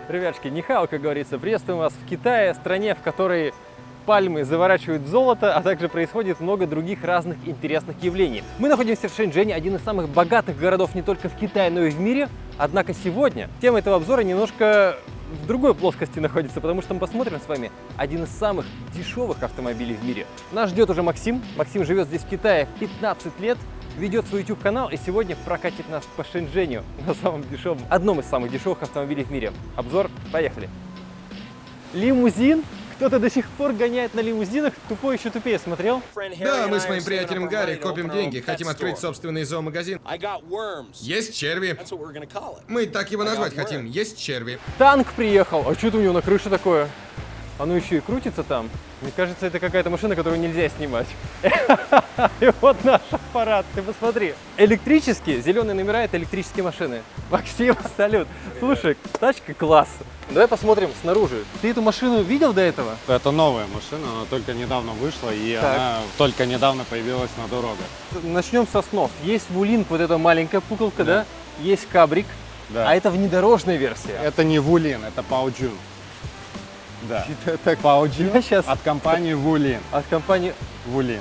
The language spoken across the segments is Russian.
Ребятушки, нихао, как говорится, приветствуем вас в Китае, стране, в которой пальмы заворачивают в золото, а также происходит много других разных интересных явлений. Мы находимся в Шэньчжэне, один из самых богатых городов не только в Китае, но и в мире. Однако сегодня тема этого обзора немножко в другой плоскости находится, потому что мы посмотрим с вами один из самых дешевых автомобилей в мире. Нас ждет уже Максим. Максим живет здесь в Китае 15 лет. Ведет свой YouTube-канал и сегодня прокатит нас по Шэньчжэню на самом дешевом, одном из самых дешевых автомобилей в мире. Обзор, поехали. Лимузин. Кто-то до сих пор гоняет на лимузинах. Тупой еще тупее смотрел. Да, мы с моим приятелем Гарри копим деньги, хотим открыть собственный зоомагазин. Есть черви. Мы так его назвать хотим. Есть черви. Танк приехал. А что-то у него на крыше такое? Оно еще и крутится там. Мне кажется, это какая-то машина, которую нельзя снимать. И вот наш аппарат, ты посмотри. Электрические, зеленые номера — это электрические машины. Максим, салют. Слушай, тачка класс. Давай посмотрим снаружи. Ты эту машину видел до этого? Это новая машина, она только недавно вышла, и она только недавно появилась на дорогах. Начнем со снов. Есть Вулинг, вот эта маленькая пуколка, да? Есть Кабрик, Да. а это внедорожная версия. Это не Вулин, это Паоджун. Да. Так, Паоджун я щас- от компании Вулин. От компании Вулин.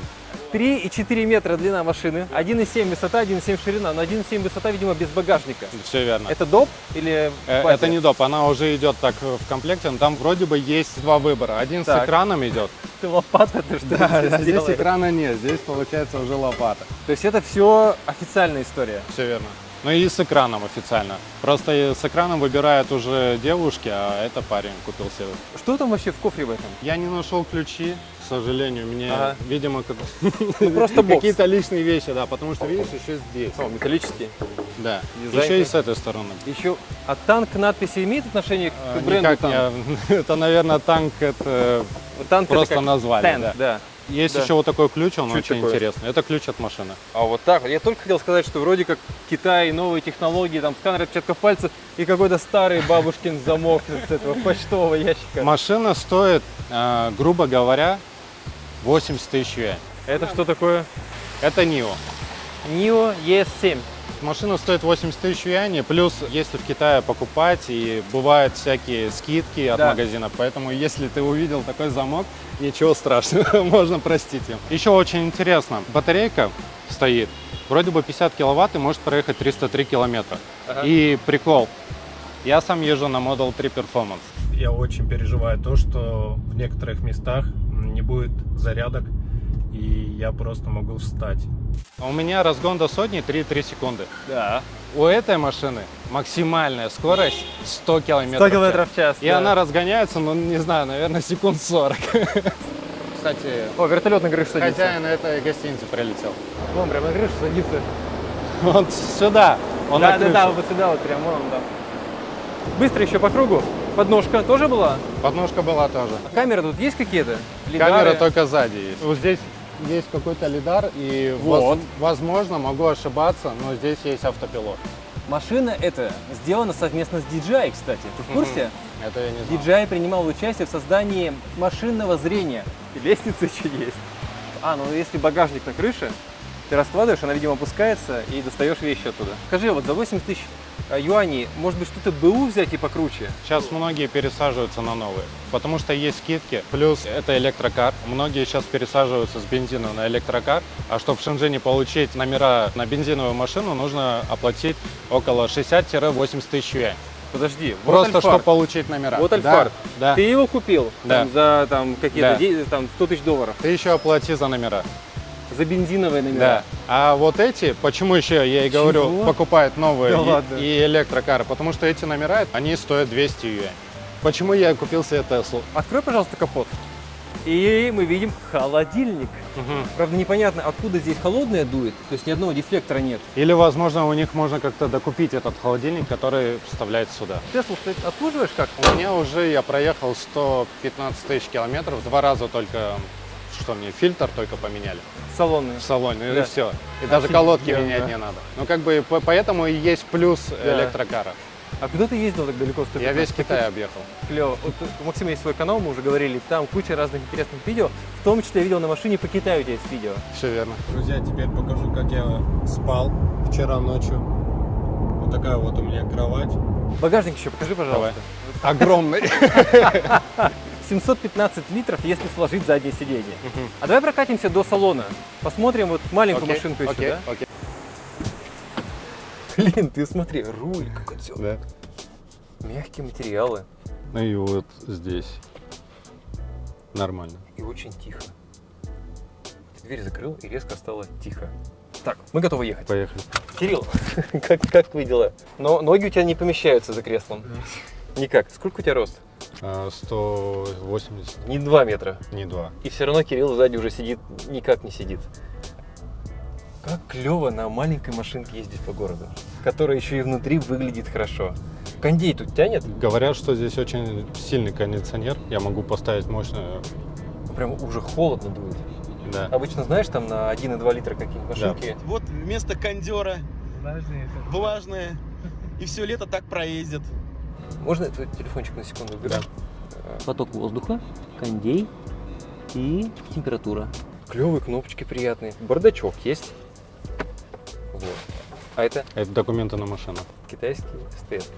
3,4 метра длина машины, 1,7 высота, 1,7 ширина, но 1,7 высота, видимо, без багажника. Все верно. Это доп или Это база? не доп, она уже идет так в комплекте, но там вроде бы есть два выбора. Один Так. с экраном идет. Ты лопата, ты что здесь Здесь делаешь? экрана нет, здесь получается уже лопата. То есть это все официальная история. Все верно. Ну и с экраном официально. Просто с экраном выбирают уже девушки, а это парень купил себе. Что там вообще в кофре в этом? Я не нашел ключи, к сожалению, мне, Ага. видимо, Просто бокс. какие-то личные вещи, да, потому что, видишь, еще здесь. О, металлический. Да, Дизайн. еще и с этой стороны. Еще, а танк надписи имеет отношение к бренду Никак танк? не- это, наверное, танк, это Танк просто это как назвали, танк, да. да. Есть Да. еще вот такой ключ, он Что очень такое? интересный. Это ключ от машины. А вот так вот. Я только хотел сказать, что вроде как Китай, новые технологии, там сканер отпечатков пальцев и какой-то старый бабушкин замок с этого почтового ящика. Машина стоит, грубо говоря, 80 тысяч юаней. Это что такое? Это Нио. NIO ES7. Машина стоит 80 тысяч юаней, плюс если в Китае покупать, и бывают всякие скидки от Да. магазина, поэтому если ты увидел такой замок, ничего страшного, можно простить им. Еще очень интересно, батарейка стоит, вроде бы 50 киловатт и может проехать 303 километра. Ага. И прикол, я сам езжу на Model 3 Performance. Я очень переживаю то, что в некоторых местах не будет зарядок, и я просто могу встать. У меня разгон до сотни 3,3 секунды. Да. У этой машины максимальная скорость 100 километров 100 километров в час. И да. она разгоняется, ну, не знаю, наверное, секунд 40. Кстати, О, вертолет на крышу садится. хозяин этой гостиницы прилетел. Вон прям на крышу садится. Вот сюда, он на крышу. Да, вот сюда вот прям, вон он, да. Быстро еще по кругу. Подножка тоже была? Подножка была тоже. А камеры тут есть какие-то? Камера Лидары? только сзади есть. Вот здесь есть какой-то лидар, и Вот. возможно, могу ошибаться, но здесь есть автопилот. Машина эта сделана совместно с DJI, кстати. Ты в курсе? Это я не знал. DJI принимал участие в создании машинного зрения. И лестница еще есть. А, ну если багажник на крыше, ты раскладываешь, она, видимо, опускается и достаешь вещи оттуда. Скажи, вот за 80 тысяч юаней, может быть, что-то БУ взять и покруче? Сейчас многие пересаживаются на новые, потому что есть скидки, плюс это электрокар. Многие сейчас пересаживаются с бензина на электрокар, а чтобы в Шэньчжэне получить номера на бензиновую машину, нужно оплатить около 60-80 тысяч юаней. Подожди, вот Просто Альфард. чтобы получить номера. Вот Да, Альфард. да. Ты его купил Да. там, за там, какие-то Да. там, 100 тысяч долларов Ты еще оплати за номера. за бензиновые номера. Да. А вот эти, почему еще я и говорю, Чего? покупают новые Да ладно. и электрокары, потому что эти номера, они стоят 200 юаней. Почему я купил себе Теслу? Открой, пожалуйста, капот. И мы видим холодильник. Правда, непонятно, откуда здесь холодное дует, то есть ни одного дефлектора нет. Или, возможно, у них можно как-то докупить этот холодильник, который вставляет сюда. Теслу, кстати, обслуживаешь как? У меня уже, я проехал 115 тысяч километров, 2 раза только, что мне, фильтр только поменяли Салонные. в салоне, Да. и все. И даже колодки Офигенно. менять не надо. Ну, как бы, поэтому и есть плюс Да. электрокара. А куда ты ездил так далеко? Я весь Китай объехал. Клево. Вот у Максима есть свой канал, мы уже говорили, там куча разных интересных видео. В том числе я видел на машине по Китаю у тебя есть видео. Все верно. Друзья, теперь покажу, как я спал вчера ночью. Вот такая вот у меня кровать. Багажник еще покажи, пожалуйста. Огромный. 715 литров, если сложить заднее сиденье. А давай прокатимся до салона. Посмотрим вот маленькую машинку еще, да? Окей. Блин, ты смотри, руль, как все. Да. Мягкие материалы. Ну и вот здесь. Нормально. И очень тихо. Ты дверь закрыл, и резко стало тихо. Так, мы готовы ехать. Поехали. Кирилл, как твои дела? Но ноги у тебя не помещаются за креслом. Никак. Сколько у тебя рост? 180, Не 2 метра. не 2. И все равно Кирилл сзади уже сидит, никак не сидит. Как клево на маленькой машинке ездить по городу, которая еще и внутри выглядит хорошо. Кондей тут тянет? Говорят, что здесь очень сильный кондиционер. Я могу поставить мощную. Прям уже холодно дует. Да. Обычно, знаешь, там на 1,2 литра какие-нибудь машинки. Вот вместо кондера влажное. И все лето так проездит. Можно твой телефончик на секунду уберу? Да. Поток воздуха, кондей и температура. Клевые кнопочки приятные. Бардачок есть. Вот. А это Это документы на машину. китайский СТС.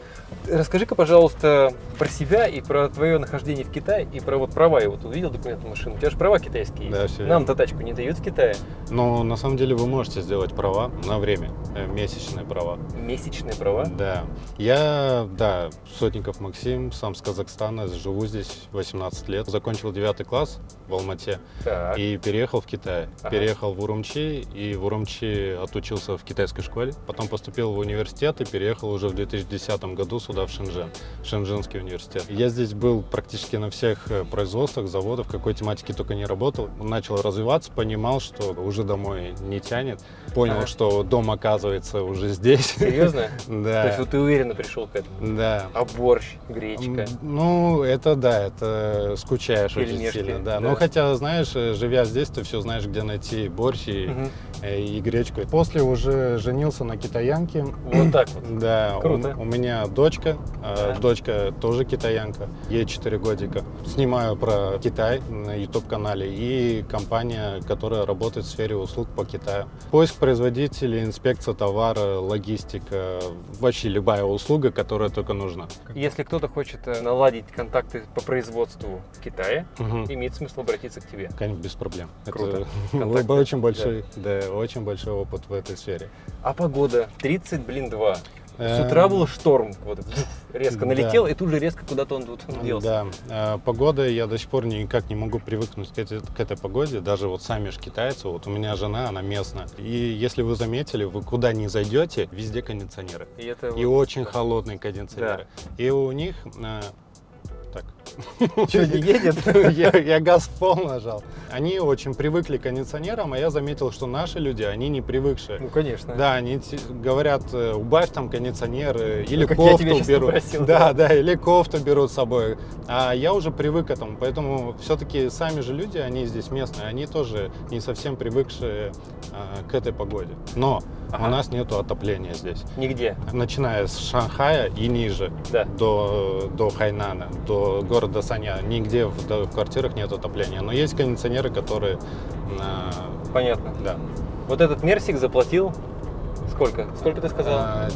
Расскажи-ка, пожалуйста, про себя и про твое нахождение в Китае, и про вот права. Я вот увидел документы на машину. У тебя же права китайские есть. Да, всё Нам-то тачку не дают в Китае. Но на самом деле вы можете сделать права на время, месячные права. Месячные права. Да. Да, Сотников Максим, сам с Казахстана, живу здесь 18 лет. Закончил 9 класс в Алмате Так. и переехал в Китай. Ага. Переехал в Урумчи, и в Урумчи отучился в китайской школе. Потом поступил в университет и переехал уже в 2010 году сюда, в Шэньчжэнь, Шэньчжэньский университет. Я здесь был практически на всех производствах, заводах, какой тематике только не работал. Начал развиваться, понимал, что уже домой не тянет. Понял, Ага. что дом, оказывается, уже здесь. Серьезно? Да. То есть вот ты уверенно пришел к этому? Да. А борщ, гречка? Ну, это да, это скучаешь очень Пельмешки, сильно, да. да. Ну, хотя, знаешь, живя здесь, ты все знаешь, где найти борщ и гречку. После уже женился на китаянке. Вот так вот. Да, Круто. у меня дочка, Да. дочка тоже китаянка, ей 4 годика. Снимаю про Китай на YouTube-канале и компания, которая работает в сфере услуг по Китаю. Поиск производителей, инспекция товара, логистика, вообще любая услуга, которая только нужна. Если кто-то хочет наладить контакты по производству в Китае, Мгм. имеет смысл обратиться к тебе. Конечно, без проблем. Круто. Это Контакты, очень большой, да, очень большой опыт в этой сфере. А погода 30, 2. С Эм, утра был шторм, вот резко да. налетел, и тут же резко куда-то он тут делся. Да, погода, я до сих пор никак не могу привыкнуть к этой погоде, даже вот сами же китайцы, вот у меня жена, она местная, и если вы заметили, вы куда ни зайдете, везде кондиционеры, И это и вот- очень холодные кондиционеры, и у них, так, Что, не едет? я газ в пол нажал, они очень привыкли к кондиционерам, а я заметил, что наши люди, они не привыкшие. Ну, конечно. Да, они говорят, убавь там кондиционер, или как я тебя кофту щас берут. попросил, Да, или кофту берут с собой. А я уже привык к этому, поэтому все-таки сами же люди, они здесь местные, они тоже не совсем привыкшие к этой погоде. Но Ага. у нас нету отопления здесь. Нигде. Начиная с Шанхая и ниже, Да. до Хайнана, до города Санья, нигде в квартирах нет отопления. Но есть кондиционеры, которые... Понятно. Да. Вот этот Мерсик заплатил сколько? Сколько ты сказал?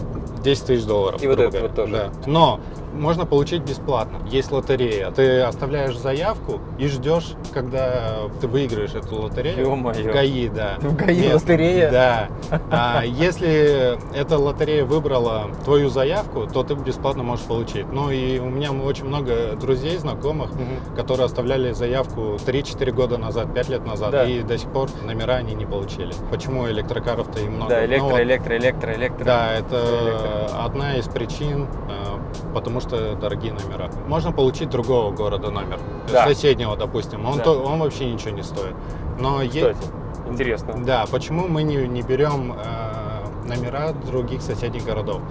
10 тысяч долларов. И вот грубо этот вот говоря. тоже. Да. Но можно получить бесплатно. Есть лотерея. Ты оставляешь заявку и ждешь, когда ты выиграешь эту лотерею. Ё-моё. В ГАИ, да. В ГАИ Нет, лотерея? Да. А если эта лотерея выбрала твою заявку, то ты бесплатно можешь получить. Ну и у меня очень много друзей, знакомых, которые оставляли заявку 3-4 года назад, 5 лет назад, Да. и до сих пор номера они не получили. Почему электрокаров-то и много? Да, Ну вот, электро. да, это Электро. одна из причин, потому что дорогие номера. Можно получить другого города номер, Да. соседнего, допустим. Он, Да. он вообще ничего не стоит. Но Кстати, интересно. да, почему мы не берем номера других соседних городов?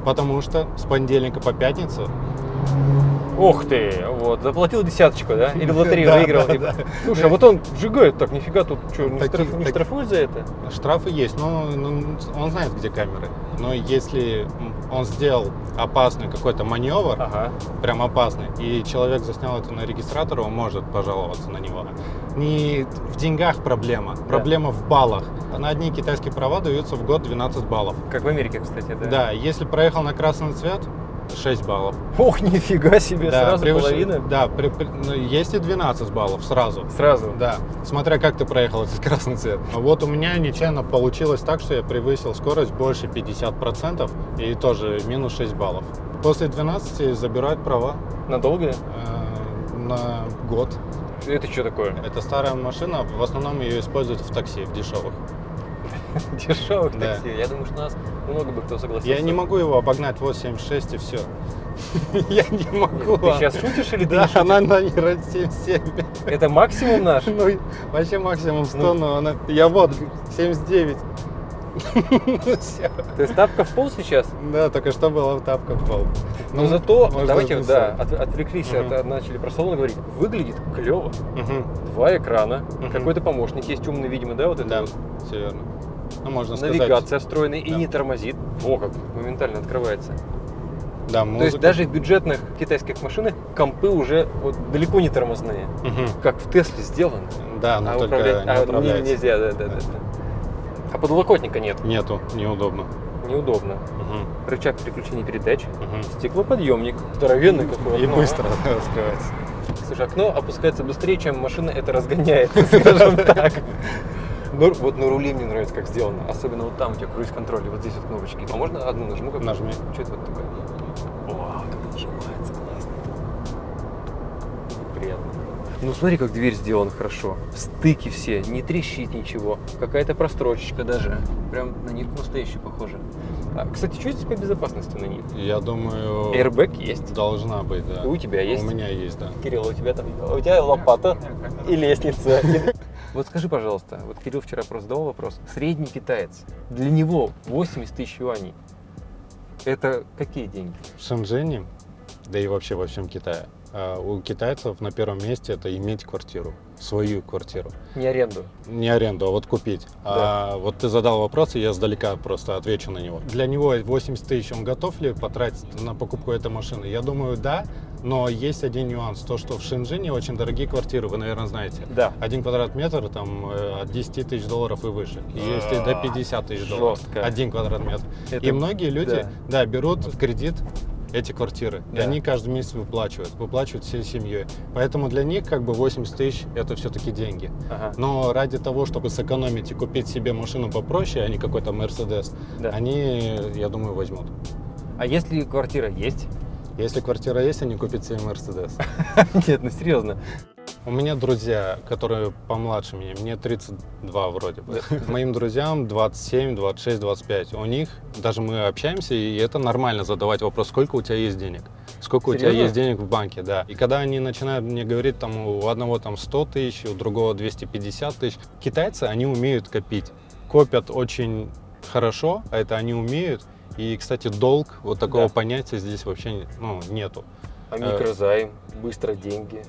Потому что с понедельника по пятницу. Ух ты, вот, заплатил десяточку, да? Или в лотерею Да, выиграл, да, типа. да. Слушай, а вот он сжигает так, нифига тут что, не Таких- штрафуют за это? Штрафы есть, но он знает, где камеры. Но если он сделал опасный какой-то маневр, Ага. прям опасный, и человек заснял это на регистратор, он может пожаловаться на него. Не в деньгах проблема, проблема в баллах. На одни китайские права даются в год 12 баллов. Как в Америке, кстати, да? Да, если проехал на красный цвет, 6 баллов. Ох, нифига себе, Да, сразу превышение- половина. Да, ну, есть и 12 баллов сразу. Сразу. Да, смотря как ты проехал этот красный цвет. Вот у меня нечаянно получилось так, что я превысил скорость больше 50% и тоже минус 6 баллов. После 12 забирают права Надолго? на год. Это что такое? Это старая машина, в основном ее используют в такси, в дешевых. Дешевых Да. такси. Я думаю, что у нас много бы кто согласился. Я не могу его обогнать 8,6 и все. Я не могу. Ты сейчас шутишь или ты не Да, шутишь? она на 7,7. Это максимум наш? Ну, вообще максимум 100, Ну. но она... Я вот, 79. Всё. То есть тапка в пол сейчас? Да, только что была тапка в пол. Но зато, можно давайте, написать. отвлеклись, Мгм. начали про салон говорить. Выглядит клево. Мгм. 2 экрана, Мгм. какой-то помощник есть умный, видимо, да, вот это Да, вот? все верно. Ну, можно сказать. Навигация встроенная и Да. не тормозит. О, как моментально открывается. Да, То есть музыка. даже в бюджетных китайских машинах компы уже вот далеко не тормозные. Мгм. Как в Тесле сделано. Да, но а только управлять не управляется. нельзя, да. А подлокотника нет. Нету, неудобно. Неудобно. Мгм. Рычаг переключения передач. Мгм. Стеклоподъемник. Здоровенный какой. И окно. быстро раскрывается. Слушай, окно опускается быстрее, чем машина это разгоняется, скажем так. Но вот на руле мне нравится, как сделано. Особенно вот там у тебя круиз-контроль, и вот здесь вот кнопочки. А можно одну нажму? Как Нажми. Что это вот такое? Вау, как нажимается, классно. Приятно. Ну смотри, как дверь сделана хорошо. Стыки все, не трещит ничего. Какая-то прострочечка даже. Прям на нитку настоящую похоже. А, кстати, что здесь по безопасности на ней? Я думаю, Airbag есть. должна быть, да. У тебя есть? У меня есть, да. Кирилл, у тебя там, у тебя лопата и лестница. Вот скажи, пожалуйста, вот Кирилл вчера просто задавал вопрос. Средний китаец, для него 80 тысяч юаней. Это какие деньги? В Шэньчжэне, да и вообще во всем Китае, у китайцев на первом месте это иметь квартиру, свою квартиру. Не аренду. Не аренду, а вот купить. А вот ты задал вопрос, и я сдалека просто отвечу на него. Для него 80 тысяч он готов ли потратить на покупку этой машины? Я думаю, да, но есть один нюанс. То, что в Шэньчжэне очень дорогие квартиры, вы, наверное, знаете. Да. 1 квадратный метр там от 10 тысяч долларов и выше. И есть и до 50 тысяч долларов. Жестко. 1 квадратный метр. Это- И многие люди, да. берут в кредит эти квартиры. И Да. они каждый месяц выплачивают всей семьей. Поэтому для них как бы 80 тысяч это все-таки деньги. Ага. Но ради того, чтобы сэкономить и купить себе машину попроще, а не какой-то Мерседес, Да. они, я думаю, возьмут. А если квартира есть? Если квартира есть, они купят себе Мерседес. Нет, ну серьезно. У меня друзья, которые помладше меня, мне 32 вроде бы. Моим друзьям 27, 26, 25. У них, даже мы общаемся, и это нормально задавать вопрос, сколько у тебя есть денег? Сколько у тебя Серьезно? есть денег в банке, да. И когда они начинают мне говорить, там, у одного там 100 тысяч, у другого 250 тысяч. Китайцы, они умеют копить. Копят очень хорошо, а это они умеют. И, кстати, долг, вот такого Да. понятия здесь вообще нету. А микрозайм, быстро деньги.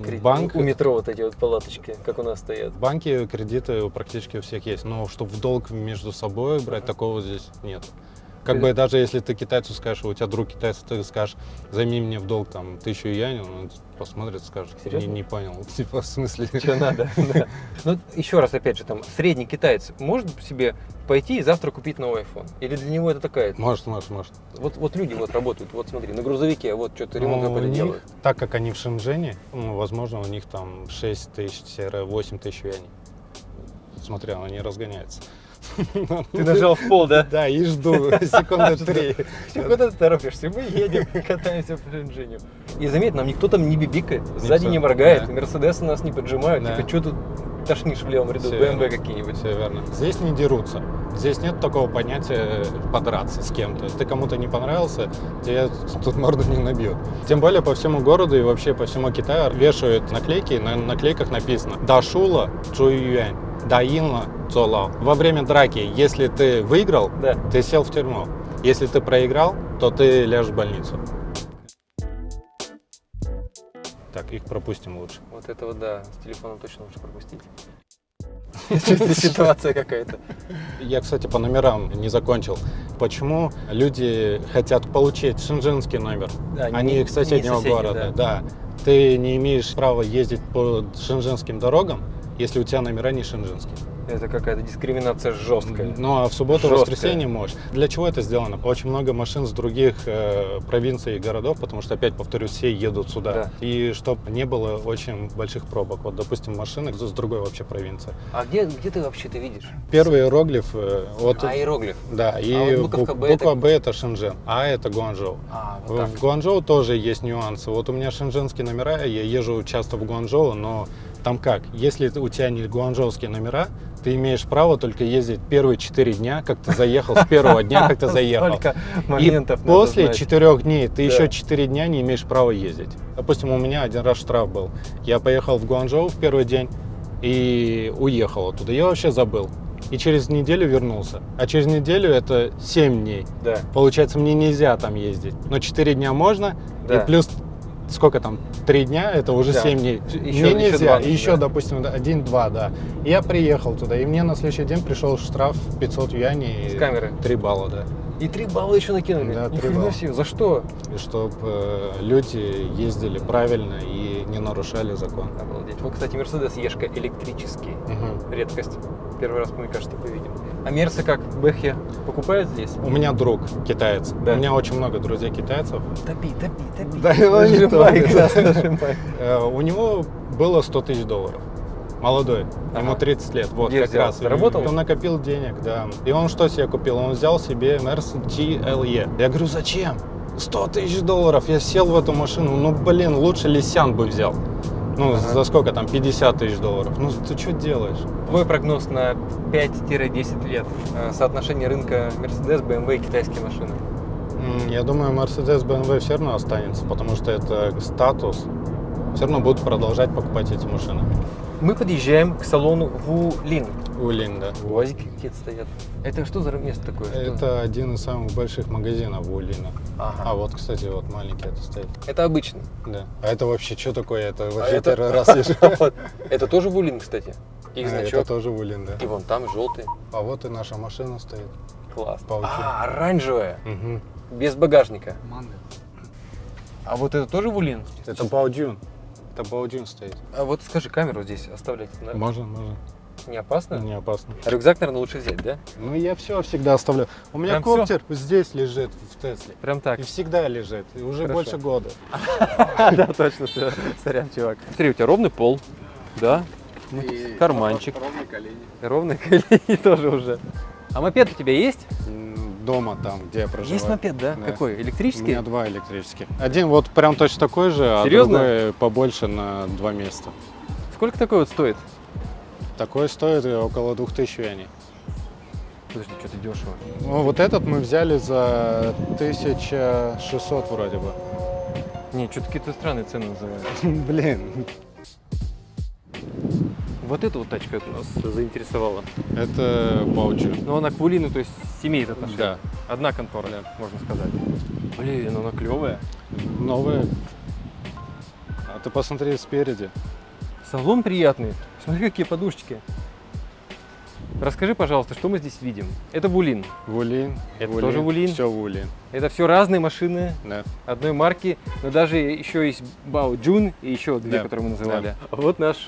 Кредит. Банк, У метро вот эти вот палаточки, как у нас стоят. в банке кредиты практически у всех есть, но чтобы в долг между собой брать, такого здесь нет. Как бы даже если ты китайцу скажешь, у тебя друг китайец, ты скажешь, займи мне в долг там 1000 юаней, он посмотрит, скажет, Серьезно? не понял, типа в смысле? Что надо, да. Ну, еще раз, опять же, там, средний китаец может себе пойти и завтра купить новый iPhone? Или для него это такая... Может. Вот люди вот работают, вот смотри, на грузовике, вот что-то ремонт Но у какой-то них, делают. так как они в Шэньчжэне, возможно, у них там 6 тысяч-8 тысяч юаней. Смотря, они разгоняются. Ты нажал в пол, да? Да, и жду секунды 3. Куда ты торопишься? Мы едем, катаемся по Шэньчжэню. И заметь, нам никто там не бибикает, сзади не моргает, да. Мерседесы нас не поджимают. Да. Типа, что тут тошнишь в левом ряду, Всё БМВ верно. какие-нибудь. Все верно. Здесь не дерутся. Здесь нет такого понятия подраться с кем-то. Ты кому-то не понравился, тебе тут морду не набьют. Тем более по всему городу и вообще по всему Китаю вешают наклейки. На наклейках написано «Дашула Чуюань, Даинла Цолао». Во время драки, если ты выиграл, Да. ты сел в тюрьму. Если ты проиграл, то ты ляжешь в больницу. Так, их пропустим лучше. Вот это вот, да, с телефоном точно лучше пропустить. Ситуация какая-то. Я, кстати, по номерам не закончил. Почему люди хотят получить шэньчжэнский номер, Да, а не из соседнего соседний, города? Да. Ты не имеешь права ездить по шэньчжэнским дорогам, если у тебя номера не шэньчжэнские. Это какая-то дискриминация жесткая. Ну а в субботу и Жесткая. воскресенье можешь. Для чего это сделано? Очень много машин с других провинций и городов, потому что, опять повторюсь, все едут сюда. Да. И чтобы не было очень больших пробок. Вот, допустим, машины с другой вообще провинции. А где ты вообще это видишь? Первый иероглиф, вот, Иероглиф. да, и А вот буковка Б буква это- Б это Шэньчжэн, А это Гуанчжоу. Вот так. В Гуанчжоу тоже есть нюансы. Вот у меня шэньчжэнские номера, я езжу часто в Гуанчжоу, но там как? Если у тебя не гуанчжоуские номера, ты имеешь право только ездить первые 4 дня, как ты заехал, с первого дня, как ты заехал. Столько И моментов надо после знать. 4 дней ты Да. еще 4 дня не имеешь права ездить. Допустим, у меня один раз штраф был. Я поехал в Гуанчжоу в первый день и уехал оттуда. Я вообще забыл. И через неделю вернулся. А через неделю это 7 дней. Да. Получается, мне нельзя там ездить. Но 4 дня можно, Да. и плюс сколько там, 3 дня, это уже Да. 7 дней. Еще- Мне еще нельзя, 2 и еще, да. допустим, 1-2, да. И я приехал туда, и мне на следующий день пришел штраф 500 юаней. С камеры. 3 балла, да. И 3 балла еще накинули. Да, 3 Ни хрена балла. себе. За что? И чтобы люди ездили правильно и не нарушали закон. Обалдеть. Вот, кстати, Мерседес Ешка электрический. Мгм. Редкость. Первый раз, мне кажется, такое видим. А Мерсы как? Бэхи покупают здесь? У меня друг китаец. Да. У меня очень много друзей китайцев. Топи. Да, его не Нажимай, трогай. классно нажимай. У него было 100 тысяч долларов. Молодой, ему Ага. 30 лет, вот Где как взял? раз. Заработал? И он накопил денег, да. И он что себе купил? Он взял себе Mercedes GLE. Я говорю, зачем? 100 тысяч долларов. Я сел в эту машину, ну блин, лучше Лисян бы взял. Ну, Ага. за сколько там? 50 тысяч долларов. Ну, ты что делаешь? Твой прогноз на 5-10 лет. Соотношение рынка Mercedes, BMW и китайские машины. Я думаю, Mercedes, BMW все равно останется, потому что это статус. Все равно будут продолжать покупать эти машины. Мы подъезжаем к салону Вулин. Улин, да. УАЗики какие-то стоят. Это что за место такое? Что? Это один из самых больших магазинов в Улине. Ага. А вот, кстати, вот маленький это стоит. Это обычно. Да. А это вообще что такое? Это вообще это- первый раз вижу. Вот. Это тоже Вулин, кстати. Их Это значок. тоже Улин, да. И вон там желтый. А вот и наша машина стоит. Класс. Паучок. А, оранжевая. Мгм. Без багажника. А вот это тоже Вулин? Это Баодюн. Это Баодюн стоит. А вот скажи, камеру здесь оставлять Можно. не опасно? Не опасно. А рюкзак, наверное, лучше взять, да? Ну, я все всегда оставляю. У меня Прям всё? коптер здесь лежит в Тесле. Прям так. И всегда лежит. И уже Хорошо. больше года. Да, точно. Сорян, чувак. Смотри, у тебя ровный пол, да? Карманчик. Ровные колени тоже уже. А мопед у тебя есть? Дома там, где я проживаю. Есть мопед, да? Да. Какой? У Электрический? меня 2 электрических. Один вот прям точно такой же, а Серьезно? другой побольше на 2 места. Сколько такой вот стоит? Такой стоит около 2000 юаней. Подожди, что-то дешево. Ну, вот этот мы взяли за 1600 вроде бы. Не, что-то какие-то странные цены называют. Блин, Вот эта вот тачка нас заинтересовала. это Баучу. Но она к Вулину, то есть имеет отношение. Да. Одна контора, можно сказать. Блин, она клевая. Новые. А ты посмотри спереди. Салон приятный. Смотри, какие подушечки. Расскажи, пожалуйста, что мы здесь видим? Это Вулин. Вулин. Это тоже Вулин? Все Вулин. Это все разные машины Да. одной марки, но даже еще есть Баоджун и еще две, Да, которые мы называли. А вот наш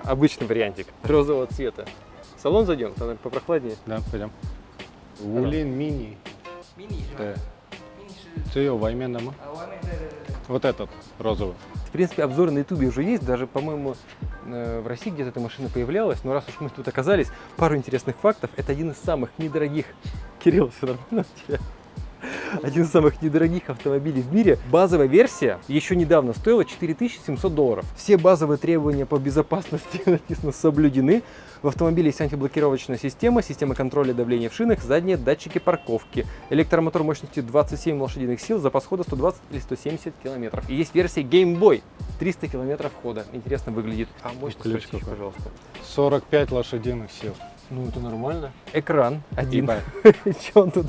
обычный вариантик розового цвета. В салон зайдем, там попрохладнее. Да, пойдем. Вулин мини. Да. Ты ее вайменному? Вот этот розовый. В принципе, обзоры на ютубе уже есть, даже, по-моему, в России где-то эта машина появлялась, но раз уж мы тут оказались, пару интересных фактов. Это один из самых недорогих, Кирилл, все нормально у тебя? Один из самых недорогих автомобилей в мире. Базовая версия еще недавно стоила 4700 долларов. Все базовые требования по безопасности написано соблюдены. В автомобиле есть антиблокировочная система, система контроля давления в шинах, задние датчики парковки, электромотор мощностью 27 лошадиных сил, запас хода 120 или 170 километров. И есть версия Game Boy, 300 километров хода. Интересно выглядит. А мощность, Ключ спросите, какой? пожалуйста. 45 лошадиных сил. Ну, это нормально. Экран один. Ебать. Че он тут?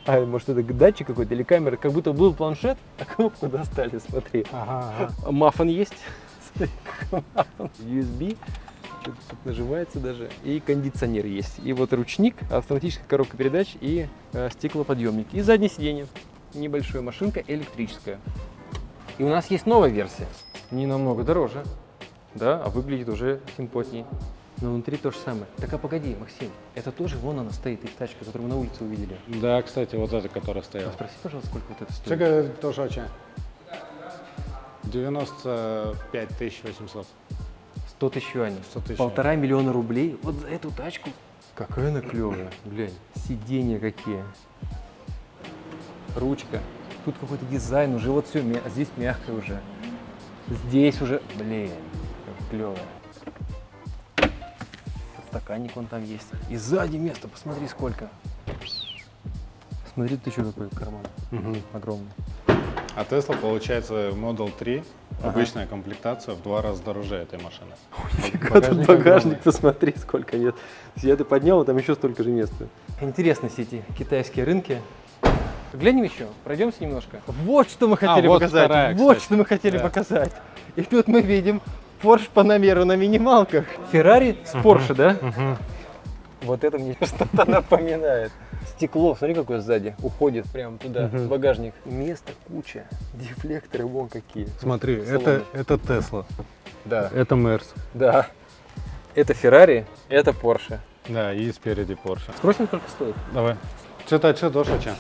А, может, это датчик какой-то или камера? Как будто был планшет, а кнопку достали, смотри. Ага, ага. Маффин есть. Смотри, какой маффин. USB. Тут нажимается даже. И кондиционер есть. И вот ручник, автоматическая коробка передач и стеклоподъемник. И заднее сиденье. Небольшая машинка электрическая. И у нас есть новая версия. Не намного дороже. Да, а выглядит уже симпотней. Но внутри то же самое. Так а погоди, Максим, это тоже вон она стоит, их тачка, которую мы на улице увидели. Да, кстати, вот эта, которая стояла. Спроси, пожалуйста, сколько вот это стоит? Чека тоже очень. 95 800. 100 тысяч юаней. 100 тысяч. 1,5 миллиона рублей вот за эту тачку. Какая она клевая, глянь. Сиденья какие. Ручка. Тут какой-то дизайн уже, вот все, здесь мягкое уже. Здесь уже, блин, как клево. Стаканник вон там есть. И сзади место, посмотри сколько. Смотри, ты что какой карман. Огромный. А Tesla, получается, Model 3, обычная комплектация, в 2 раза дороже этой машины. Тут багажник, посмотри, сколько нет. Я ты поднял, там еще столько же места. Интересно все эти китайские рынки. Глянем еще, пройдемся немножко. Вот что мы хотели вот показать. вторая, Вот кстати. что мы хотели Да. показать. И тут мы видим Porsche Panamera на минималках. Феррари с Porsche, да? Вот это мне что-то напоминает. Стекло, смотри, какое сзади уходит прямо туда, в багажник. Места куча, дефлекторы вон какие. Смотри, Салоны. это Tesla, Да, это Merz, да. Это Феррари, это Porsche. да, и спереди Porsche. Спросим, сколько стоит? Давай. Что дольше, чем?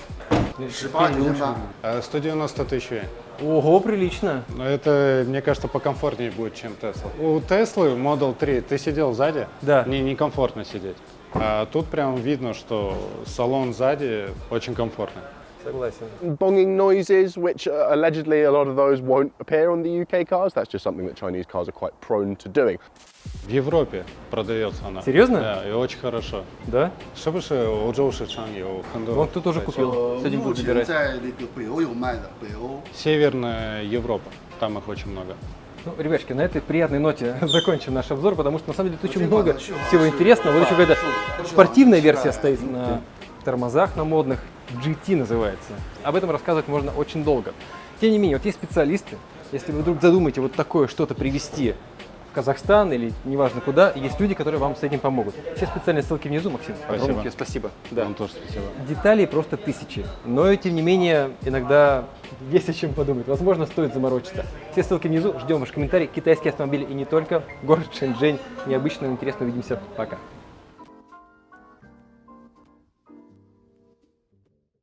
18 190 тысяч юаней. Ого, прилично. Но это, мне кажется, покомфортнее будет, чем Tesla. У Tesla Model 3 ты сидел сзади, Да. некомфортно сидеть. А тут прям видно, что салон сзади очень комфортный. Согласен. Bonging noises, which allegedly a lot of those won't appear on the UK cars. That's just something that Chinese cars are quite prone to doing. В Европе продается она. Серьезно? Да, и очень хорошо. Да? 是不是欧洲市场有很多？ Вон кто тоже купил. Сегодня 目 буду 前 забирать. 在那个北欧有卖的，北欧 Северная Европа, там их очень много. Ну, ребятушки, на этой приятной ноте закончим наш обзор, потому что на самом деле тут очень много всего интересного. Вот еще какая-то спортивная версия стоит на тормозах, на модных. GT называется. Об этом рассказывать можно очень долго. Тем не менее, вот есть специалисты, если вы вдруг задумаете вот такое что-то привезти в Казахстан или неважно куда, есть люди, которые вам с этим помогут. Все специальные ссылки внизу, Максим. Огромное тебе спасибо. Да. Вам тоже спасибо. Деталей просто тысячи, но тем не менее иногда есть о чем подумать. Возможно, стоит заморочиться. Все ссылки внизу, ждем ваши комментарии. Китайские автомобили и не только. Город Шэньчжэнь. Необычно, интересно. Увидимся. Пока.